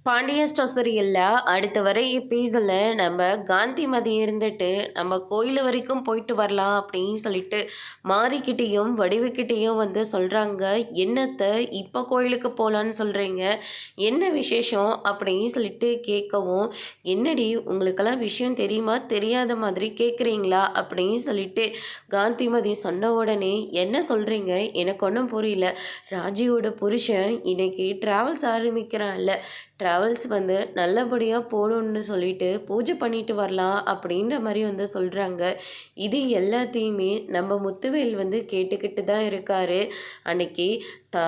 Pandian store சீரியல்ல அடுத்த வர எபிசோட்ல நம்ம காந்திமதி இருந்துட்டு நம்ம கோயில் வரைக்கும் போயிட்டு வரலாம் அப்படின்னு சொல்லிட்டு மாரிக்கிட்டேயும் வடிவுக்கிட்டேயும் வந்து சொல்கிறாங்க. என்னத்தை இப்போ கோயிலுக்கு போகலான்னு சொல்கிறீங்க, என்ன விசேஷம் அப்படின்னு சொல்லிட்டு கேட்கவும், என்னடி உங்களுக்கெல்லாம் விஷயம் தெரியுமா தெரியாத மாதிரி கேட்குறீங்களா அப்படின்னு சொல்லிட்டு காந்திமதி சொன்ன உடனே என்ன சொல்கிறீங்க, எனக்கு ஒன்றும் புரியல. ராஜியோட புருஷன் இன்னைக்கு ட்ராவல்ஸ் ஆரம்பிக்கிறான்ல, ட்ராவல்ஸ் வந்து நல்லபடியாக போகணுன்னு சொல்லிட்டு பூஜை பண்ணிட்டு வரலாம் அப்படின்ற மாதிரி வந்து சொல்கிறாங்க. இது எல்லாத்தையுமே நம்ம முத்துவேல் வந்து கேட்டுக்கிட்டு தான் இருக்காரு. அன்னைக்கு த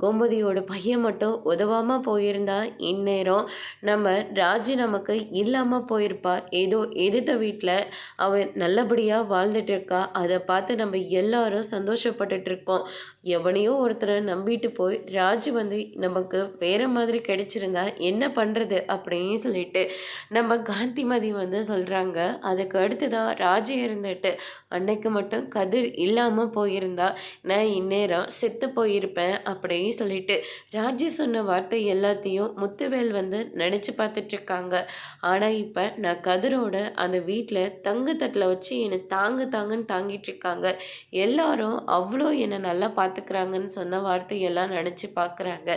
கோமதியோட பையன் மட்டும் உதவாமல் போயிருந்தா இந்நேரம் நம்ம ராஜி நமக்கு இல்லாமல் போயிருப்பா. ஏதோ எதிர்த்த வீட்டில் அவன் நல்லபடியாக வாழ்ந்துட்டு இருக்கா, அதை பார்த்து நம்ம எல்லாரும் சந்தோஷப்பட்டுட்டு இருக்கோம். எவனையோ ஒருத்தரை நம்பிட்டு போய் ராஜு வந்து நமக்கு வேற மாதிரி கிடைச்சிருந்தா என்ன பண்ணுறது அப்படின்னு சொல்லிட்டு நம்ம காந்திமதி வந்து சொல்கிறாங்க. அதுக்கு அடுத்ததாக ராஜு இருந்துட்டு அன்னைக்கு மட்டும் கதிர் இல்லாமல் போயிருந்தா நான் இந்நேரம் செத்து போயிருப்பேன் அப்படின்னு சொல்லிட்டு ராஜு சொன்ன வார்த்தை எல்லாத்தையும் முத்துவேல் வந்து நினச்சி பார்த்துட்ருக்காங்க. ஆனால் இப்போ நான் கதிரோட அந்த வீட்டில் தங்கு தட்டில் வச்சு என்னை தாங்குன்னு தாங்கிட்டு இருக்காங்க. எல்லாரும் அவ்வளோ என்னை நல்லா பார்த்துக்கிறாங்கன்னு சொன்ன வார்த்தையெல்லாம் நினச்சி பார்க்குறாங்க.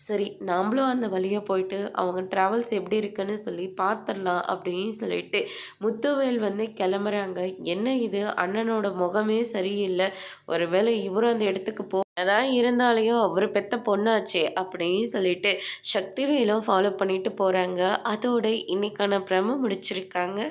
சரி, நாமளும் அந்த வழியாக போயிட்டு அவங்க ட்ராவல்ஸ் எப்படி இருக்குன்னு சொல்லி பார்த்துடலாம் அப்படின்னு சொல்லிட்டு முத்துவேல் வந்து கிளம்புறாங்க. என்ன இது, அண்ணனோட முகமே சரியில்லை, ஒருவேளை இவரும் அந்த இடத்துக்கு அதான் இருந்தாலையும் அவர் பெத்த பொண்ணாச்சே அப்படின்னு சொல்லிட்டு சக்திவேலும் ஃபாலோ பண்ணிட்டு போகிறாங்க. அதோட இன்னைக்கான பிரம முடிச்சிருக்காங்க.